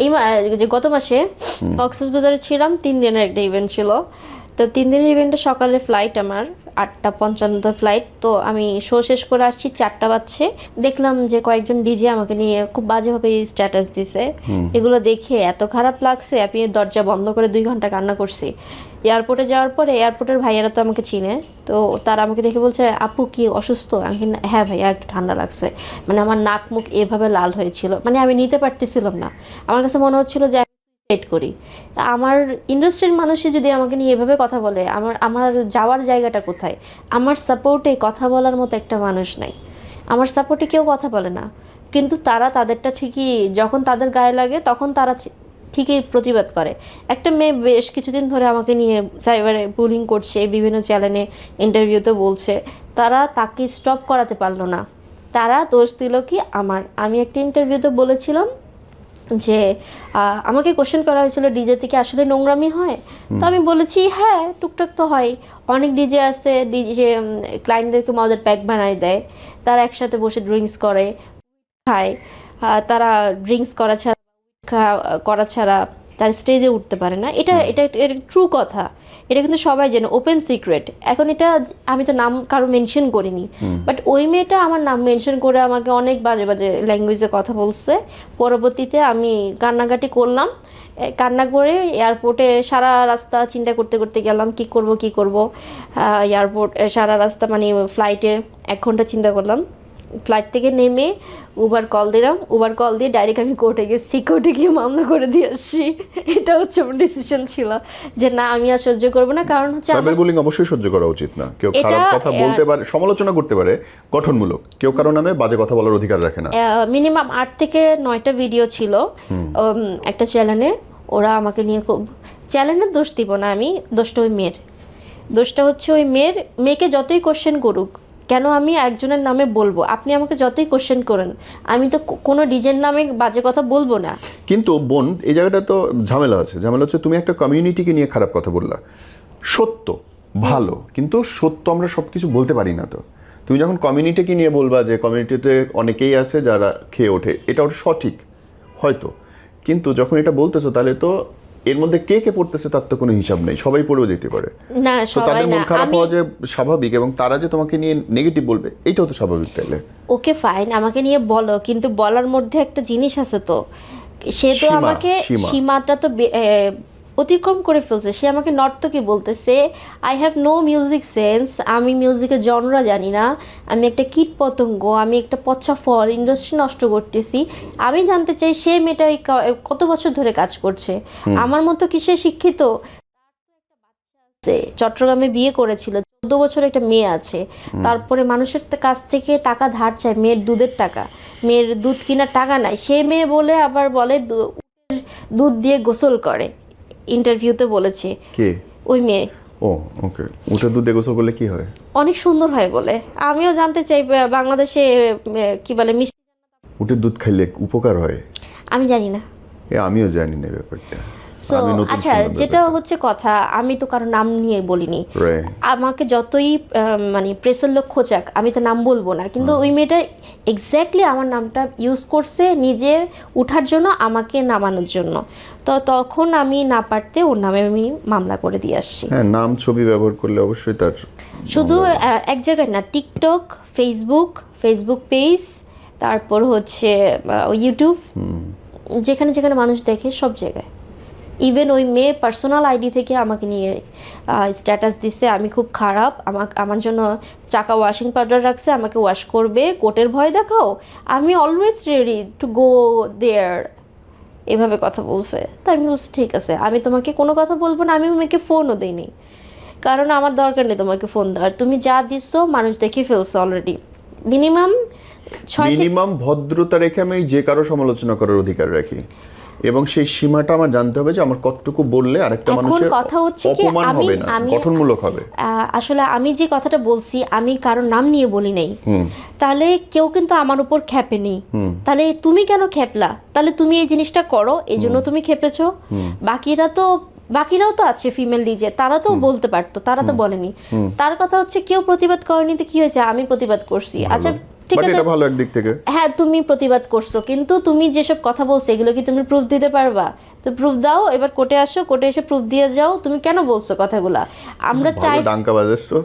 এই যে গত মাসে কক্সবাজারে ছিলাম, 3 দিনের একটা ইভেন্ট ছিল। তো 3 দিনের ইভেন্টে সকালে ফ্লাইট, আমার 8:55 ফ্লাইট। তো আমি শো শেষ করে আসছি, 4টা বাজছে। দেখলাম যে কয়েকজন ডিজে আমাকে নিয়ে খুব বাজেভাবে স্ট্যাটাস দিছে। এগুলো দেখে এত খারাপ লাগছে, আমি দরজা বন্ধ করে 2 ঘন্টা কান্না করছি। এয়ারপোর্টে যাওয়ার পরে এয়ারপোর্টের ভাইয়ারা তো আমাকে চিনে, তো তারা আমাকে দেখে বলছে, আপু কি অসুস্থ? আমি হ্যাঁ ভাইয়া, একটু ঠান্ডা লাগছে। মানে আমার নাক মুখ এভাবে লাল হয়েছিল, মানে আমি নিতে পারতেছিলাম না। আমার কাছে মনে হচ্ছিল যে সেট করি। আমার ইন্ডাস্ট্রির মানুষই যদি আমাকে নিয়ে এভাবে কথা বলে, আমার যাওয়ার জায়গাটা কোথায়? আমার সাপোর্টে কথা বলার মতো একটা মানুষ নাই, আমার সাপোর্টে কেউ কথা বলে না। কিন্তু তারা তাদেরটা ঠিকই, যখন তাদের গায়ে লাগে তখন তারা ঠিকই প্রতিবাদ করে। একটা মেয়ে বেশ কিছুদিন ধরে আমাকে নিয়ে সাইবারে বুলিং করছে, বিভিন্ন চ্যানেলে ইন্টারভিউতে বলছে, তারা তাকে স্টপ করাতে পারলো না। তারা দোষ দিল কি আমি একটা ইন্টারভিউতে বলেছিলাম যে আমাকে কোশ্চেন করা হয়েছিল ডিজে থেকে আসলে নোংরামি হয়? তো আমি বলেছি হ্যাঁ, টুকটাক তো হয়। অনেক ডিজে আছে, ডিজে ক্লায়েন্টদেরকে মদের প্যাক বানায় দেয়, তারা একসাথে বসে ড্রিঙ্কস করে, খায়। তারা ড্রিঙ্কস করা ছাড়া তার স্টেজে উঠতে পারে না। এটা ট্রু কথা, এটা কিন্তু সবাই জানে, ওপেন সিক্রেট। এখন এটা আমি তো নাম কারো মেনশন করিনি, বাট ওই মেয়েটা আমার নাম মেনশন করে আমাকে অনেক বাজে বাজে ল্যাঙ্গুয়েজে কথা বলছে। পরবর্তীতে আমি কান্নাকাটি করলাম, কান্না করে এয়ারপোর্টে সারা রাস্তা চিন্তা করতে করতে গেলাম কি করব। এয়ারপোর্ট সারা রাস্তা, মানে ফ্লাইটে 1 ঘন্টা চিন্তা করলাম। ফ্লাইট থেকে নেমে উবার কল দিয়ে ডাইরেক্ট আমি কোর্টে গিয়ে মামলা করে দিয়ে আসছি। এটা হচ্ছে আমার ডিসিশন ছিল যে না, আমি আর সহ্য করবো না। কারণ হচ্ছে সাইবার বুলিং অবশ্যই সহ্য করা উচিত না। কেউ খারাপ কথা বলতে পারে, সমালোচনা করতে পারে গঠনমূলক, কেউ কারো নামে বাজে কথা বলার অধিকার রাখে না। মিনিমাম 8 থেকে 9টা ভিডিও ছিল একটা চ্যানেলে। ওরা আমাকে নিয়ে খুব, চ্যানেলের দোষ দিব না আমি, দোষটা ওই মেয়ের। দোষটা হচ্ছে ওই মেয়েকে যতই কোশ্চেন করুক, কেন আমি একজনের নামে বলবো? আপনি আমাকে যতই কোশ্চেন করেন, আমি তো কোনো ডিজের নামে বাজে কথা বলবো না। কিন্তু বোন, এই জায়গাটা তো ঝামেলা হচ্ছে তুমি একটা কমিউনিটিকে নিয়ে খারাপ কথা বললা। সত্য ভালো, কিন্তু সত্য আমরা সব কিছু বলতে পারি না। তো তুমি যখন কমিউনিটিকে নিয়ে বলবা যে কমিউনিটিতে অনেকেই আছে যারা খেয়ে ওঠে, এটা ওটা সঠিক হয়তো, কিন্তু যখন এটা বলতেছো তাহলে তো এর মধ্যে কে কে পড়তেছে তার তো কোনো হিসাব নেই, সবাই পড়েও যেতে পারে। না, তাদের মন খারাপ হওয়া যে স্বাভাবিক, এবং তারা যে তোমাকে নিয়ে নেগেটিভ বলবে এটাও তো স্বাভাবিক। তাইলে ওকে ফাইন, আমাকে নিয়ে বলো, কিন্তু বলার মধ্যে একটা জিনিস আছে তো, সে তো আমাকে সীমাটা তো অতিক্রম করে ফেলছে। সে আমাকে নর্তকী বলতেছে, I have no music sense, আমি মিউজিকের জনরা জানি না, আমি একটা কীট পতঙ্গ, আমি একটা পচা ফল, ইন্ডাস্ট্রি নষ্ট করতেছি। আমি জানতে চাই সে মেয়েটা কত বছর ধরে কাজ করছে, আমার মতো কি সে শিক্ষিত? চট্টগ্রামে বিয়ে করেছিল, 14 বছর একটা মেয়ে আছে, তারপরে মানুষের কাছ থেকে টাকা ধার চায়, মেয়ের দুধের টাকা, মেয়ের দুধ কেনার টাকা নাই, সে মেয়ে বলে আবার বলে দুধ দিয়ে গোসল করে, ইন্টারভিউতে বলেছে। কে ওই মেয়ে। ও ওকে, উটের দুধ দিয়ে গোসল করলে কি হয়? অনেক সুন্দর হয় বলে। আমিও জানতে চাই বাংলাদেশে কি বলে মিষ্টি উটের দুধ খাইলে উপকার হয়? আমি জানি না। আমিও জানি না ব্যাপারটা। সো আচ্ছা, যেটা হচ্ছে কথা, আমি তো কারো নাম নিয়ে বলিনি, আমাকে যতই মানে প্রেসের লোক খোঁচাক আমি তো নাম বলবো না, কিন্তু ওই মেয়েটা এক্স্যাক্টলি আমার নামটা ইউজ করছে নিজে উঠার জন্য, আমাকে নামানোর জন্য। তো তখন আমি না পারতে ওর নামে আমি মামলা করে দিয়ে আসছি। হ্যাঁ, নাম ছবি ব্যবহার করলে অবশ্যই তার শুধু এক জায়গায় না, টিকটক, ফেসবুক পেজ, তারপর হচ্ছে ইউটিউব, যেখানে যেখানে মানুষ দেখে সব জায়গায়। ইভেন ওই মেয়ে পার্সোনাল আইডি থেকে আমাকে নিয়ে স্ট্যাটাস দিচ্ছে আমি খুব খারাপ, আমার জন্য চাকা ওয়াশিং পাউডার রাখছে, আমাকে ওয়াশ করবে, কোর্টের ভয় দেখাও, আমি অলওয়েজ রেডি টু গো দেয়ার, এভাবে কথা বলছে। তাই আমি বলছি ঠিক আছে, আমি তোমাকে কোনো কথা বলবো না, আমি মেয়েকে ফোনও দিইনি, কারণ আমার দরকার নেই তোমাকে ফোন দেওয়ার, তুমি যা দিচ্ছ মানুষ দেখে ফেলছে অলরেডি। মিনিমাম ভদ্রতা রেখে আমি যে কারো সমালোচনা করার অধিকার রাখি, এবং সেই সীমাটা আমার জানতে হবে যে আমার কতটুকু বললে আরেকটা মানুষের কথা হচ্ছে কি, অপমান হবে না, গঠনমূলক হবে। আসলে আমি যে কথাটা বলছি আমি কারোর নাম নিয়ে বলি নাই, তাহলে কেউ কিন্তু আমার উপর খেপেনি, তাহলে তুমি কেন খেপলা? তাহলে তুমি এই জিনিসটা করো, এই জন্য তুমি খেপেছো। বাকিরাও তো আছে ফিমেল ডিজে, তারা তো বলতে পারতো, তারা তো বলেনি। তার কথা হচ্ছে কেউ প্রতিবাদ করেনি, তো কি হয়েছে, আমি প্রতিবাদ করছি। আচ্ছা ঠিক আছে, এটা ভালো একদিক থেকে। হ্যাঁ, তুমি প্রতিবাদ করছো, কিন্তু তুমি যেসব কথা বলছো এগুলো কি তুমি প্রুফ দিতে পারবা? তো প্রুফ দাও, এবার কোর্টে আসো, কোর্টে এসে প্রুফ দিয়ে যাও, তুমি কেন বলছো কথাগুলা। আমরা চাই ডাঙ্কা বাজাচ্ছো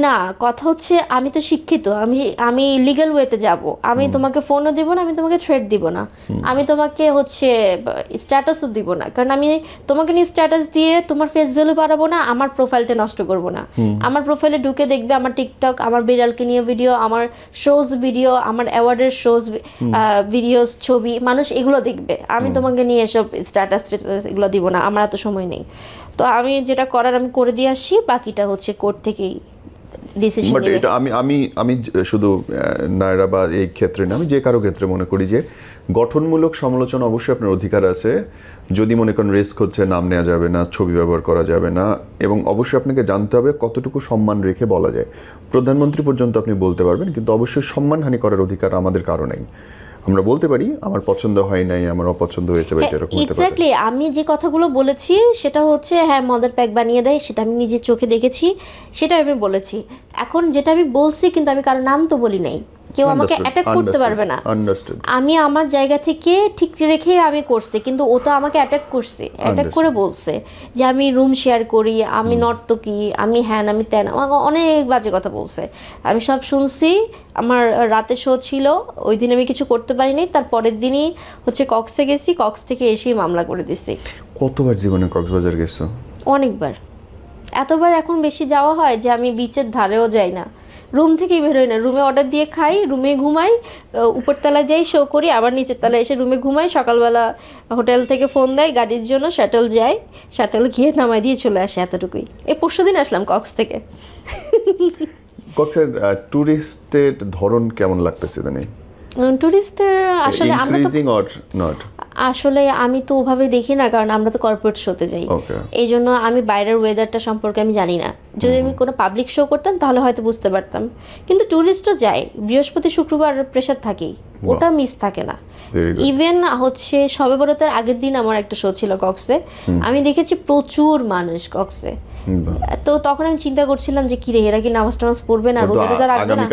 না, কথা হচ্ছে আমি তো শিক্ষিত, আমি লিগ্যাল ওয়েতে যাব, আমি তোমাকে ফোনও দিব না, আমি তোমাকে থ্রেট দিব না, আমি তোমাকে হচ্ছে স্ট্যাটাসও দিব না, কারণ আমি তোমাকে নিয়ে স্ট্যাটাস দিয়ে তোমার ফেস ভ্যালু বাড়াবো না, আমার প্রোফাইলটা নষ্ট করব না। আমার প্রোফাইলে ঢুকে দেখবে আমার টিকটক, আমার বিড়ালকে নিয়ে ভিডিও, আমার শোজ ভিডিও, আমার অ্যাওয়ার্ডের শোজ ভিডিওস, ছবি, মানুষ এগুলো দেখবে। আমি তোমাকে নিয়ে এসব স্ট্যাটাস এগুলো দিব না, আমার এত সময় নেই। তো আমি যেটা করার আমি করে দিয়ে আসি, বাকিটা হচ্ছে কোর্ট থেকেই ডিসিশন নেবে। এটা আমি শুধু নায়রা বা এই ক্ষেত্রে না, আমি যে কারো ক্ষেত্রে মনে করি যে গঠনমূলক সমালোচনা অবশ্যই আপনার অধিকার আছে, যদি মনে করেন রিস্ক হচ্ছে নাম নেওয়া যাবে না, ছবি ব্যবহার করা যাবে না, এবং অবশ্যই আপনাকে জানতে হবে কতটুকু সম্মান রেখে বলা যায়। প্রধানমন্ত্রী পর্যন্ত আপনি বলতে পারবেন, কিন্তু অবশ্যই সম্মানহানি করার অধিকার আমাদের কারো নেই। আমরা বলতে পারি আমার পছন্দ হয় নাই, আমার অপছন্দ হয়েছে, বা এরকম হতে পারে। এক্স্যাক্টলি, আমি যে কথাগুলো বলেছি সেটা হচ্ছে হ্যাঁ মদের প্যাক বানিয়ে দেয়, সেটা আমি নিজের চোখে দেখেছি, সেটা আমি বলেছি। এখন যেটা আমি বলছি, কিন্তু আমি কারো নাম তো বলি নাই, কেউ আমাকে অ্যাটাক করতে পারবে না। আমি আমার জায়গা থেকে ঠিক রেখে আমি করছি, কিন্তু ও তো আমাকে অ্যাটাক করছে, অ্যাটাক করে বলছে যে আমি রুম শেয়ার করি, আমি নর্তকী, আমি হ্যান, আমি তেন, আমাকে অনেক বাজে কথা বলছে। আমি সব শুনছি, আমার রাতে শো ছিল, ওই দিন আমি কিছু করতে পারিনি, তার পরের দিনই হচ্ছে কক্সে গেছি, কক্স থেকে এসেই মামলা করে দিছি। কতবার জীবনে কক্সবাজার গেছো? অনেকবার, এতবার এখন বেশি যাওয়া হয় যে আমি বিচের ধারেও যাই না, রুম থেকেই বেরোই না, রুমে অর্ডার দিয়ে খাই, রুমে ঘুমাই, উপরতলায় যাই শো করি, আবার নিচের তলায় এসে রুমে ঘুমাই, সকালবেলা হোটেল থেকে ফোন দেয় গাড়ির জন্য, শাটল যায়, শাটল গিয়ে নামাই দিয়ে চলে আসে, এতটুকুই। এই পরশুদিন আসলাম কক্স থেকে। কক্সের টুরিস্টের ধরন কেমন লাগতেছে জানি? টুরিস্টদের আসলে আমরা তো ইনক্রিজিং অর নট? আসলে আমি তো ওভাবে দেখি না, কারণ আমরা তো কর্পোরেট শোতে যাই, এই জন্য আমি বাইরের ওয়েদারটা সম্পর্কে আমি জানি না। যদি আমি কোনো পাবলিক শো করতাম তাহলে হয়তো বুঝতে পারতাম, কিন্তু ট্যুরিস্টও যায়, বৃহস্পতি শুক্রবার প্রেশার থাকেই, ওটা মিস থাকে না। ইভেন হচ্ছে শবে বরাতের আগের দিন আমার একটা শো ছিল কক্সে, আমি দেখেছি প্রচুর মানুষ কক্সে। তো তখন আমি চিন্তা করছিলাম যে কিরে, এরা কি নামাজ টামাজ পড়বে না, রোজা টোজা রাখবে না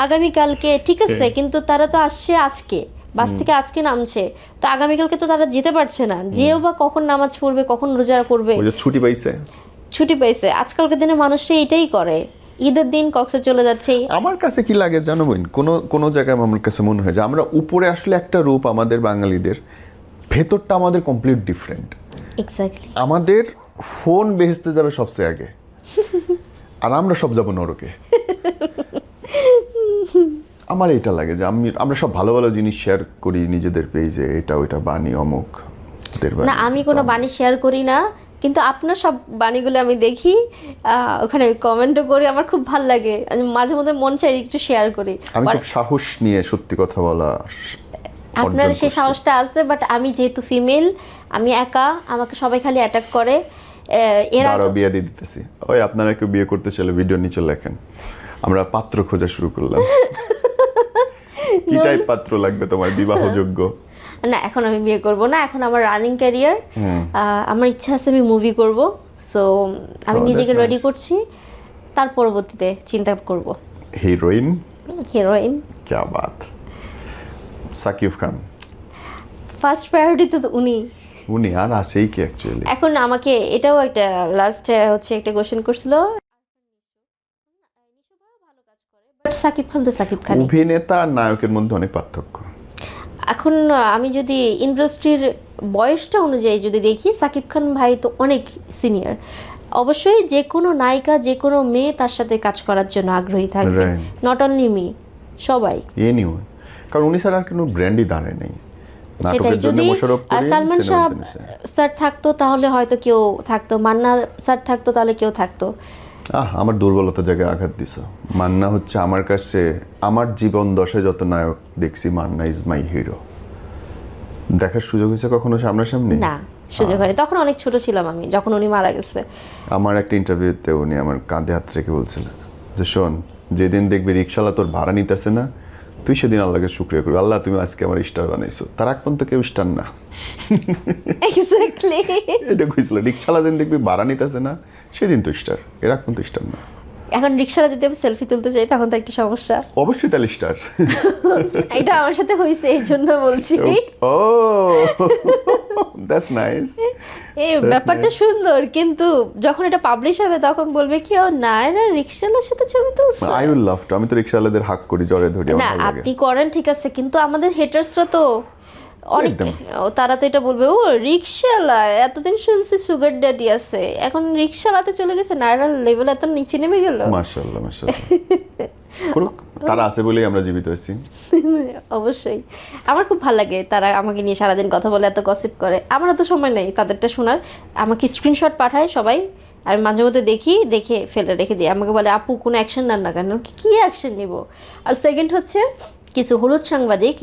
আগামীকালকে? ঠিক আছে, কিন্তু তারা তো আসছে আজকে, বাস থেকে আজকে নামছে, তো আগামীকালকে তো তারা যেতে পারছে না, যেও বা কখন নামাজ পড়বে, কখন রোজা করবে, ছুটি পাইছে। আজকালকার দিনে মানুষরা এটাই করে, ঈদের দিন কক্সে চলে যাচ্ছে। আমার কাছে কি লাগে জানো বোন, কোনো জায়গায় আমার কাছে মনে হয় যে আমরা উপরে আসলে একটা রূপ আমাদের বাঙালিদের, ভেতরটা আমাদের কমপ্লিট ডিফারেন্ট। এক্স্যাক্টলি, আমাদের ফোন বেহেশতে যাবে সবচেয়ে আগে, আর আমরা সব যাবো নরকে। আমার এটা লাগে যে আমরা সব ভালো ভালো জিনিস শেয়ার করি নিজেদের পেজে, এটা ওইটা বানি অমুক। না, আমি কোনো বাণী শেয়ার করি না, কিন্তু আপনার সব বাণীগুলো আমি দেখি, ওখানে আমি কমেন্টও করি, আমার খুব ভাল লাগে, আমি মাঝে মধ্যে মন চাই একটু শেয়ার করি। আমি খুব সাহস নিয়ে সত্যি কথা বলা আপনার সেই সাহসটা আছে, বাট আমি যেহেতু ফিমেল, আমি একা, আমাকে সবাই খালি অ্যাটাক করে। এর আরো বিয়ে দিয়ে দিতেছি। ওই আপনারা কেউ বিয়ে করতে চাইলে ভিডিও নিচে লেখেন, আমরা পাত্র খোঁজা শুরু করলাম। কি টাইপ পাত্র লাগবে তোমার বিবাহযোগ্য? না, এখন আমি বিয়ে করব না, এখন আমার রানিং ক্যারিয়ার, আমার ইচ্ছা আছে আমি মুভি করব। সো আমি নিজেকে রেডি করছি, তার পরবর্তীতে চিন্তা করব। হিরোইন? হিরোইন? क्या बात। সাকিব খান ফার্স্ট প্রায়োরিটি তো উনি। উনি আর আছেই কি অ্যাকচুয়ালি? এখন আমাকে এটাও একটা লাস্ট হচ্ছে একটা কোশ্চেন করছিল, বাট সাকিব খান তো সাকিব খান। অভিনেতা আর নায়কের মধ্যে অনেক পার্থক্য। এখন আমি যদি ইন্ডাস্ট্রির বয়সটা অনুযায়ী যদি দেখি, সাকিব খান ভাই তো অনেক সিনিয়র। অবশ্যই যে কোনো নায়িকা, যে কোনো মেয়ে তার সাথে কাজ করার জন্য আগ্রহী থাকবে, নট অনলি মি, সবাই। এনিওয়ে, কারণ উনি স্যার আর কোনো ব্র্যান্ডই দাঁড়ায় নেই। সেটাই, যদি সালমান শাহ স্যার থাকতো তাহলে হয়তো কেউ থাকতো, মান্না স্যার থাকতো তাহলে কেউ থাকতো। আমার দুর্বলতা জায়গায় আঘাত দিছো। মান্না হচ্ছে আমার কাছে, আমার জীবন দশায় যত নায়ক দেখছি, মান্না ইজ মাই হিরো। দেখার সুযোগ হয়েছে কখনো সামনাসামনি? না, সুযোগ হয়নি, তখন অনেক ছোট ছিলাম আমি যখন উনি মারা গেছে। আমার একটা ইন্টারভিউতে উনি আমার কাঁধে হাত রেখে বলছিলেন যে শোন, যেদিন দেখবি রিক্সাওয়ালা তোর ভাড়া নিতেছে না, তুই সেদিন আল্লাহকে শুকরিয়া করবি, আল্লাহ তুমি আজকে আমার স্টার বানাইছো। তার আগ পর্যন্ত কেউ স্টার না। এক্স্যাক্টলি এটা কইছিল, রিক্সাওয়ালা যেদিন দেখবি ভাড়া নিতেছে না, সেদিন তো স্টার, এর আগ পর্যন্ত স্টার না। এখন রিক্সাটা যদি আমি সেলফি তুলতে চাই তখন তো একটা সমস্যা। অবশ্যই তাহলে স্টার। এটা আমার সাথে হয়েছে, এই জন্য বলছি। ও দ্যাটস নাইস। এই ব্যাপারটা সুন্দর, কিন্তু যখন এটা পাবলিশ হবে তখন বলবে কি, ও না এরা রিক্সাওয়ালার সাথে ছবি তুলছে। I will love to. আমি তো রিক্সাওয়ালাদের হাক করি, জড়ে ধরি, আমার না, ভালো লাগে। আপনি করেন ঠিক আছে, কিন্তু আমাদের হেটার্সরা তো অনেক, তারা তো এটা বলবে, ও রিক্সাওয়ালা, এতদিন শুনছি সুগার ড্যাডি আছে, এখন রিক্সাওয়ালাতে চলে গেছে, নায়রার লেভেল এত নিচে নেমে গেল। মাশাআল্লাহ মাশাআল্লাহ। করুক, তারা আছে বলেই আমরা জীবিত আছি। অবশ্যই আমার খুব ভালো লাগে, তারা আমাকে নিয়ে সারাদিন কথা বলে, এত গসিপ করে। আমার তো সময় নেই তাদেরটা শোনার, আমাকে স্ক্রিনশট পাঠায় সবাই, আমি মাঝে মধ্যে দেখি, দেখে ফেলে রেখে দিই। আমাকে বলে আপু কোনো অ্যাকশন নেন না কেন, কী অ্যাকশন নিব। আর সেকেন্ড হচ্ছে, কিছু হলুদ সাংবাদিক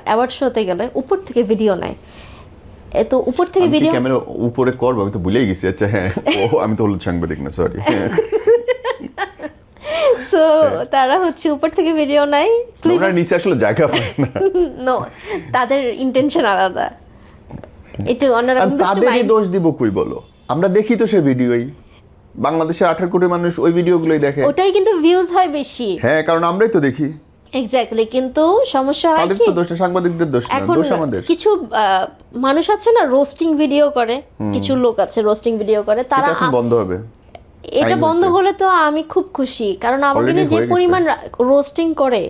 অ্যাওয়ার্ড শোতে গেলে উপর থেকে ভিডিও নেয়, তো উপর থেকে ভিডিও ক্যামেরা উপরে করবো, আমি তো ভুলেই গেছি। আচ্ছা হ্যাঁ, ও আমি তো হলুদ সাংবাদিক না, সরি। সো তারা হচ্ছে উপর থেকে ভিডিও নেয়, ওরা নিচে আসলে জায়গা পায় না। নো, তাদের ইন্টেনশন আলাদা, এটা অন্যরকম। তাদেরই দোষ দিব কই বলো? আমরা দেখি তো সেই ভিডিওই, বাংলাদেশের 18 কোটি মানুষ ওই ভিডিওগুলোই দেখে। ওটাই কিন্তু ভিউজ হয় বেশি। হ্যাঁ, কারণ আমরাই তো দেখি। এক্স্যাক্টলি, কিন্তু সমস্যা হয় তাদের কি, তো দোষ না, সাংবাদিকদের দোষ না, এখন দোষ আমাদের। কিছু মানুষ আছে না রোস্টিং ভিডিও করে, কিছু লোক আছে রোস্টিং ভিডিও করে, তারা এটা এখন বন্ধ হবে। এটা বন্ধ হলে তো আমি খুব খুশি, কারণ আমাকে নিয়ে যে পরিমাণ রোস্টিং করে,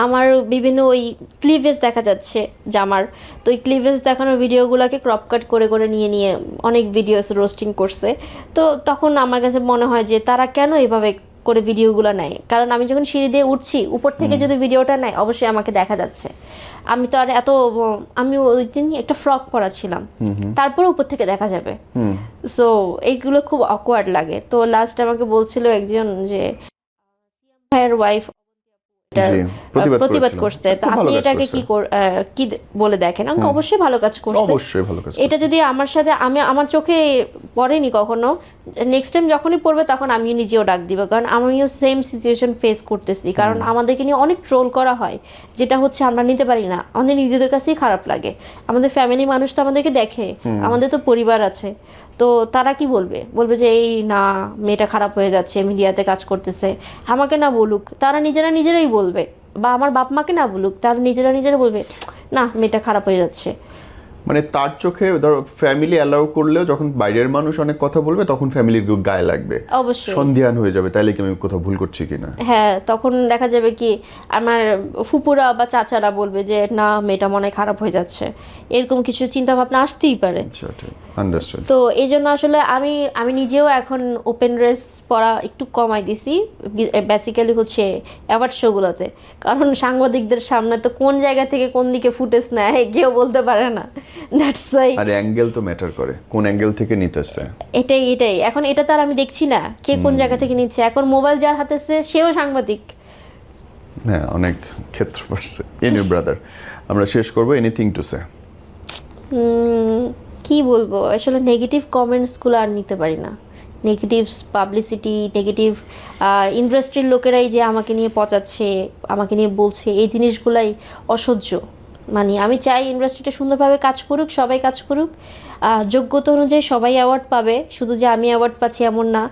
আমার বিভিন্ন ওই ক্লিভেজ দেখা যাচ্ছে জামার, তো ওই ক্লিভেজ দেখানোর ভিডিওগুলোকে ক্রপ কাট করে করে নিয়ে নিয়ে অনেক ভিডিওস রোস্টিং করছে। তো তখন আমার কাছে মনে হয় যে তারা কেন এভাবে করে ভিডিওগুলো নেয়, কারণ আমি যখন সিঁড়ি দিয়ে উঠছি উপর থেকে যদি ভিডিওটা নেয়, অবশ্যই আমাকে দেখা যাচ্ছে। আমি তো আর এত, আমি ওই দিন একটা ফ্রক পরা ছিলাম, তারপরে উপর থেকে দেখা যাবে। সো এইগুলো খুব অকওয়ার্ড লাগে। তো লাস্ট আমাকে বলছিল একজন যে ভাইয়ের ওয়াইফ প্রতিবাদ করছে, তো আপনি এটাকে কি বলে দেখেন? আমাকে অবশ্যই ভালো কাজ করছে, অবশ্যই ভালো কাজ। এটা যদি আমার সাথে, আমার চোখে পড়েনি কখনো, নেক্সট টাইম যখনই পড়বে তখন আমি নিজেও ডাক দিব, কারণ আমিও সেম সিচুয়েশন ফেস করতেছি। কারণ আমাদেরকে নিয়ে অনেক ট্রোল করা হয়, যেটা হচ্ছে আমরা নিতে পারি না, আমাদের নিজেদের কাছেই খারাপ লাগে। আমাদের ফ্যামিলি মানুষ তো আমাদেরকে দেখে, আমাদের তো পরিবার আছে, তো তারা কি বলবে, বলবে যে এই না মেয়েটা খারাপ হয়ে যাচ্ছে, মিডিয়াতে কাজ করতেছে। আমাকে না বলুক, তারা নিজেরাই বলবে, বা আমার বাপ মাকে না বলুক, তারা নিজেরা বলবে না মেয়েটা খারাপ হয়ে যাচ্ছে। মানে তার চোখে ধরো ফ্যামিলি অ্যালাউ করলেও যখন বাইরের মানুষ অনেক কথা বলবে তখন ফ্যামিলির গায়ে লাগবে, অবশ্যই সন্ধিহান হয়ে যাবে, তাইলে কি আমি কোথাও ভুল করছি কিনা। হ্যাঁ, তখন দেখা যাবে কি আমার ফুপুরা বা চাচারা বলবে যে না মেয়েটা মনে হয় খারাপ হয়ে যাচ্ছে, এরকম কিছু চিন্তা ভাবনা আসতেই পারে। তো এই জন্য আসলে আমি নিজেও এখন ওপেন ড্রেস পরা একটু কমাই দিছি, বেসিক্যালি হচ্ছে অ্যাওয়ার্ড শোগুলোতে, কারণ সাংবাদিকদের সামনে তো কোন জায়গা থেকে কোন দিকে ফুটেজ নেয় কেউ বলতে পারে না। That's why. আর অ্যাঙ্গেল তো ম্যাটার করে, কোন অ্যাঙ্গেল থেকে নিতেছে। এটাই এখন এটা তো আর আমি দেখছি না কে কোন জায়গা থেকে নিচ্ছে, এখন মোবাইল যার হাতে আছে সেও সাংবাদিক। হ্যাঁ, অনেক ক্ষেত্র পড়ছে। এনি ব্রাদার, আমরা শেষ করবো। Anything to say? কি বলবো, আসলে নেগেটিভ কমেন্টসগুলো আর নিতে পারি না। নেগেটিভ পাবলিসিটি, নেগেটিভ ইন্ডাস্ট্রির লোকেরাই যে আমাকে নিয়ে পচাচ্ছে, আমাকে নিয়ে বলছে, এই জিনিসগুলাই অসহ্য। মানে আমি চাই ইন্ডাস্ট্রিটা সুন্দরভাবে কাজ করুক, সবাই কাজ করুক, যোগ্যতা অনুযায়ী সবাই অ্যাওয়ার্ড পাবে, শুধু যে আমি অ্যাওয়ার্ড পাচ্ছি এমন না,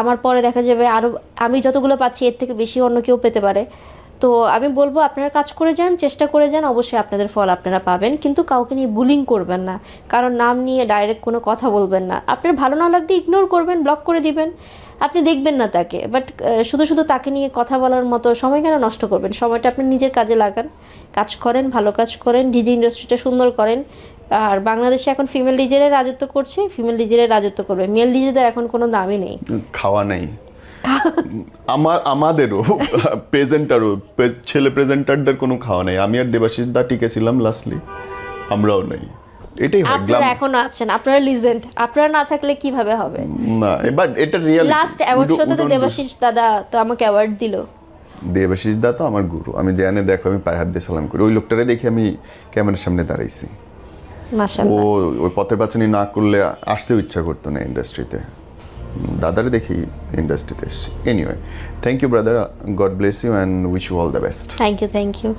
আমার পরে দেখা যাবে আরও আমি যতগুলো পাচ্ছি এর থেকে বেশি অন্য কেউ পেতে পারে। তো আমি বলবো আপনারা কাজ করে যান, চেষ্টা করে যান, অবশ্যই আপনাদের ফল আপনারা পাবেন, কিন্তু কাউকে নিয়ে বুলিং করবেন না, কারণ নাম নিয়ে ডাইরেক্ট কোনো কথা বলবেন না। আপনার ভালো না লাগলে ইগনোর করবেন, ব্লক করে দিবেন, আপনি দেখবেন না তাকে, বাট শুধু শুধু তাকে নিয়ে কথা বলার মতো সময় কেন নষ্ট করবেন? সময়টা আপনি নিজের কাজে লাগান, কাজ করেন, ভালো কাজ করেন, ডিজি ইন্ডাস্ট্রিটা সুন্দর করেন। আর বাংলাদেশে এখন ফিমেল ডিজেরাই রাজত্ব করছে, ফিমেল ডিজেরাই রাজত্ব করবে, মেল ডিজেদের এখন কোনো দামই নেই। খাওয়া নাই আমাদেরও, প্রেজেন্টারও, ছেলে প্রেজেন্টারদের কোনো খাওয়া নেই। আমি আর দেবাশিস দা টিকেছিলাম, লাস্টলি আমরাও নেই। এটাই হয়। আপনারা এখন আছেন, আপনারা লিজেন্ড, আপনারা না থাকলে কিভাবে হবে? না, এবার এটা রিয়েলিটি। লাস্ট অ্যাওয়ার্ড শোতে তো দেবাশিস দাদা তো আমাকে অ্যাওয়ার্ড দিল। দেবাশিস দা তো আমার গুরু, আমি জানে দেখো আমি পায়ে হাত দিয়ে সালাম করি। ওই লোকটারে দেখে আমি ক্যামেরার সামনে দাঁড়াইছি। ও মাশাআল্লাহ। ওই পথের পাঁচানি না করলে আসতেও ইচ্ছা করতো না ইন্ডাস্ট্রিতে। দাদারে দেখি ইন্ডাস্ট্রিতে এসছি। Anyway, thank you brother, God bless you and wish you all the best. Thank you.